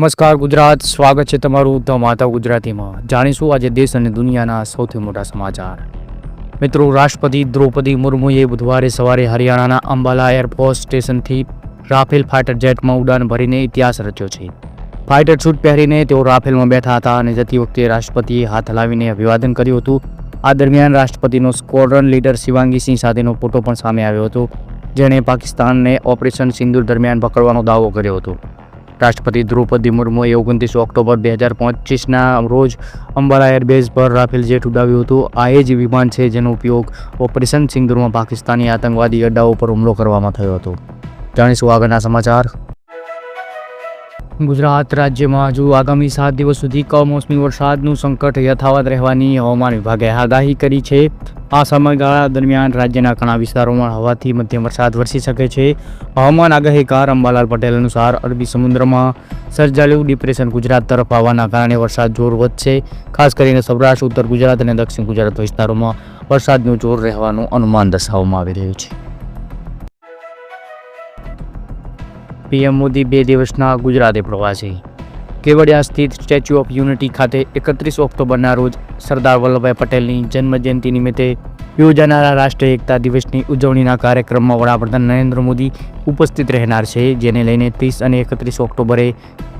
નમસ્કાર ગુજરાત, સ્વાગત છે તમારું ધ માતા ગુજરાતીમાં. જાણીશું આજે દેશ અને દુનિયાના સૌથી મોટા સમાચાર. મિત્રો, રાષ્ટ્રપતિ દ્રૌપદી મુર્મુએ બુધવારે સવારે હરિયાણાના અંબાલા એરફોર્સ સ્ટેશનથી રાફેલ ફાઇટર જેટમાં ઉડાન ભરીને ઇતિહાસ રચ્યો છે. ફાઇટર સૂટ પહેરીને તેઓ રાફેલમાં બેઠા હતા અને જતી વખતે રાષ્ટ્રપતિએ હાથ હલાવીને અભિવાદન કર્યું હતું. આ દરમિયાન રાષ્ટ્રપતિનો સ્ક્વોડ્રન લીડર શિવાંગી સિંહ સાથેનો ફોટો પણ સામે આવ્યો હતો, જેણે પાકિસ્તાનને ઓપરેશન સિંદૂર દરમિયાન પકડવાનો દાવો કર્યો હતો. રાષ્ટ્રપતિ દ્રૌપદી મુર્મુએ 29 ઓક્ટોબર 2025ના રોજ અંબાલા એરબેઝ પર રાફેલ જેટ ઉડાવ્યું હતું. આ એ જ વિમાન છે જેનો ઉપયોગ ઓપરેશન સિંદૂરમાં પાકિસ્તાની આતંકવાદી અડ્ડાઓ પર હુમલો કરવામાં થયો હતો. જાણીશું આગળના સમાચાર. ગુજરાત રાજ્યમાં હજુ આગામી 7 દિવસ સુધી કમોસમી વરસાદનું સંકટ યથાવત રહેવાની હવામાન વિભાગે આગાહી કરી છે. આ સમયગાળા દરમિયાન રાજ્યના ઘણા વિસ્તારોમાં હળવાથી મધ્યમ વરસાદ વરસી શકે છે. હવામાન આગાહીકાર અંબાલાલ પટેલ અનુસાર અરબી સમુદ્રમાં સર્જાયેલું ડિપ્રેશન ગુજરાત તરફ આવવાના કારણે વરસાદ જોર વધશે. ખાસ કરીને સૌરાષ્ટ્ર, ઉત્તર ગુજરાત અને દક્ષિણ ગુજરાત વિસ્તારોમાં વરસાદનું જોર રહેવાનું અનુમાન દર્શાવવામાં આવી રહ્યું છે. પીએમ મોદી 2 દિવસના ગુજરાતે પ્રવાસે. કેવડિયા સ્થિત સ્ટેચ્યુ ઓફ યુનિટી ખાતે 31 ઓક્ટોબરના રોજ સરદાર વલ્લભભાઈ પટેલની જન્મજયંતિ નિમિત્તે યોજાનારા રાષ્ટ્રીય એકતા દિવસની ઉજવણીના કાર્યક્રમમાં વડાપ્રધાન નરેન્દ્ર મોદી ઉપસ્થિત રહેનાર છે, જેને લઈને 30 અને 31 ઓક્ટોબરે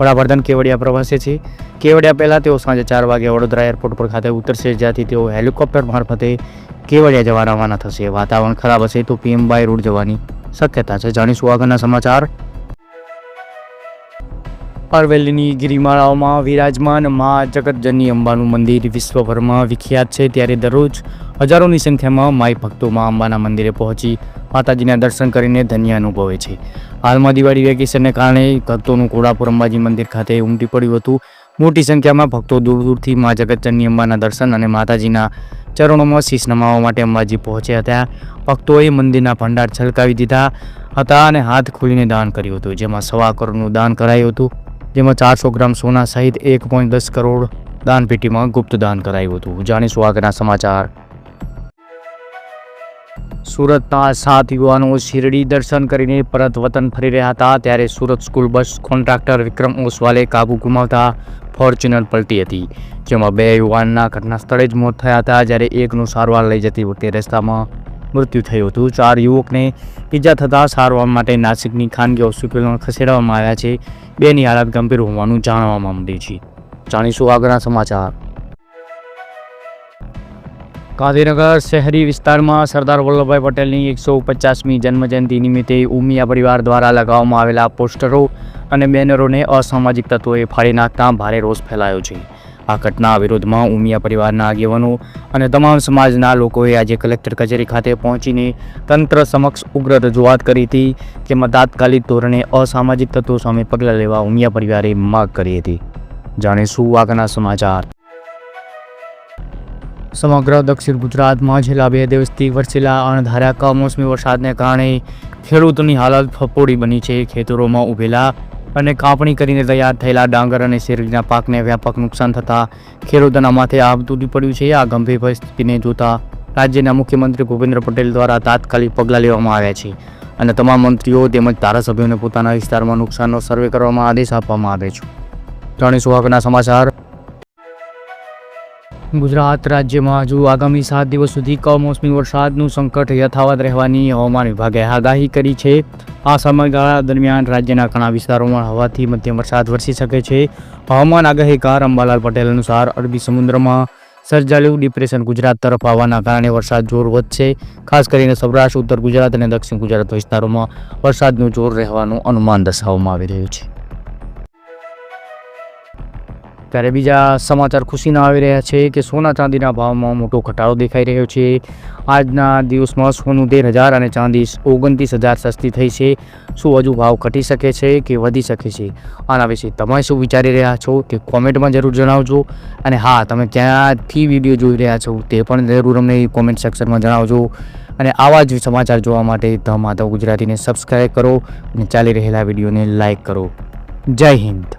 વડાપ્રધાન કેવડિયા પ્રવાસે છે. કેવડિયા પહેલાં તેઓ સાંજે 4 વાગે વડોદરા એરપોર્ટ પર ખાતે ઉતરશે, જ્યાંથી તેઓ હેલિકોપ્ટર મારફતે કેવડિયા જવા રવાના થશે. વાતાવરણ ખરાબ હશે તો પીએમ બાય રોડ જવાની શક્યતા છે. જાણીશું આગળના સમાચાર. અરવલ્લીની ગિરિમાળાઓમાં વિરાજમાન મા જગતજનની અંબાનું મંદિર વિશ્વભરમાં વિખ્યાત છે, ત્યારે દરરોજ હજારોની સંખ્યામાં માઈ ભક્તો મા અંબાના મંદિરે પહોંચી માતાજીના દર્શન કરીને ધન્ય અનુભવે છે. હાલમાં દિવાળી વેકેશનને કારણે ભક્તોનું ઘોડાપુર અંબાજી મંદિર ખાતે ઉમટી પડ્યું હતું. મોટી સંખ્યામાં ભક્તો દૂર દૂરથી મા જગતજનની અંબાના દર્શન અને માતાજીના ચરણોમાં શીશ નમાવવા માટે અંબાજી પહોંચ્યા હતા. ભક્તોએ મંદિરના ભંડાર છલકાવી દીધા હતા અને હાથ ખોલીને દાન કર્યું હતું, જેમાં 1.25 કરોડનું દાન કરાયું હતું, જેમાં 400 ગ્રામ સોના સહિત 1.10 કરોડ દાનપેટીમાં ગુપ્ત દાન કરાયું હતું. જાણીશું આગળના સમાચાર. સુરતના 7 યુવાનો શિરડી દર્શન કરીને પરત વતન ફરી રહ્યા હતા, ત્યારે સુરત સ્કૂલ બસ કોન્ટ્રાક્ટર વિક્રમ ઓસવાલે કાબુ ગુમાવતા ફોર્ચ્યુનર પલટી હતી, જેમાં 2 યુવાનના ઘટના સ્થળે જ મોત થયા હતા, જ્યારે એકનું સારવાર લઈ જતી વખતે રસ્તામાં મૃત્યુ થયું હતું. 4 યુવકને ઈજા થતાં સારવાર માટે નાસિકની ખાનગી હોસ્પિટલમાં ખસેડવામાં આવ્યા છે. 2ની હાલત ગંભીર હોવાનું જાણવામાં મળ્યું છે. જાણીશું આગળના સમાચાર. ગાંધીનગર શહેરી વિસ્તારમાં સરદાર વલ્લભભાઈ પટેલની 150મી જન્મજયંતિ નિમિત્તે ઉમિયા પરિવાર દ્વારા લગાવવામાં આવેલા પોસ્ટરો અને બેનરોને અસામાજિક તત્વોએ ફાડી નાખતા ભારે રોષ ફેલાયો છે. આ ઘટના વિરોધમાં ઉમિયા પરિવારના આગેવાનો અને તમામ સમાજના લોકોએ આજે કલેક્ટર કચેરી ખાતે પહોંચીને તંત્ર સમક્ષ ઉગ્ર રજૂઆત કરી હતી, જેમાં તાત્કાલિક ધોરણે અસામાજિક તત્વો સામે પગલાં લેવા ઉમિયા પરિવારે માંગ કરી હતી. જાણીશું આગળના સમાચાર. સમગ્ર દક્ષિણ ગુજરાતમાં છેલ્લા 2 દિવસથી વરસેલા અણધાર્યા કમોસમી વરસાદને કારણે ખેડૂતોની હાલત ફફોડી બની છે. ખેતરોમાં ઉભેલા અને કાપણી કરીને તૈયાર થયેલા ડાંગર અને શેરડીના પાકને વ્યાપક નુકસાન થતાં ખેડૂતોના માથે આભ તૂટી પડ્યું છે. આ ગંભીર પરિસ્થિતિને જોતા રાજ્યના મુખ્યમંત્રી ભૂપેન્દ્ર પટેલ દ્વારા તાત્કાલિક પગલાં લેવામાં આવ્યા છે અને તમામ મંત્રીઓ તેમજ ધારાસભ્યોને પોતાના વિસ્તારમાં નુકસાનનો સર્વે કરવામાં આદેશ આપવામાં આવે છે. જાણીશું આગળના સમાચાર. ગુજરાત રાજ્યમાં હજુ આગામી 7 દિવસ સુધી કમોસમી વરસાદનું સંકટ યથાવત રહેવાની હવામાન વિભાગે આગાહી કરી છે. આ સમયગાળા દરમિયાન રાજ્યના ઘણા વિસ્તારોમાં હળવાથી મધ્યમ વરસાદ વરસી શકે છે. હવામાન આગાહીકાર અંબાલાલ પટેલ અનુસાર અરબી સમુદ્રમાં સર્જાયેલું ડિપ્રેશન ગુજરાત તરફ આવવાના કારણે વરસાદ જોર વધશે. ખાસ કરીને સૌરાષ્ટ્ર, ઉત્તર ગુજરાત અને દક્ષિણ ગુજરાત વિસ્તારોમાં વરસાદનું જોર રહેવાનું અનુમાન દર્શાવવામાં આવી રહ્યું છે. ત્યારે બીજા સમાચાર ખુશીના આવી રહ્યા છે કે સોના ચાંદીના ભાવમાં મોટો ઘટાડો દેખાઈ રહ્યો છે. આજના દિવસમાં સોનું 13,000 અને ચાંદી 29,000 સસ્તી થઈ છે. શું હજુ ભાવ ઘટી શકે છે કે વધી શકે છે? આના વિશે તમે શું વિચારી રહ્યા છો તે કોમેન્ટમાં જરૂર જણાવજો. અને હા, તમે ક્યાંથી વિડીયો જોઈ રહ્યા છો તે પણ જરૂર અમને કોમેન્ટ સેક્શનમાં જણાવજો. અને આવા જ સમાચાર જોવા માટે ધ માતા ગુજરાતીને સબસ્ક્રાઈબ કરો અને ચાલી રહેલા વિડીયોને લાઈક કરો. જય હિન્દ.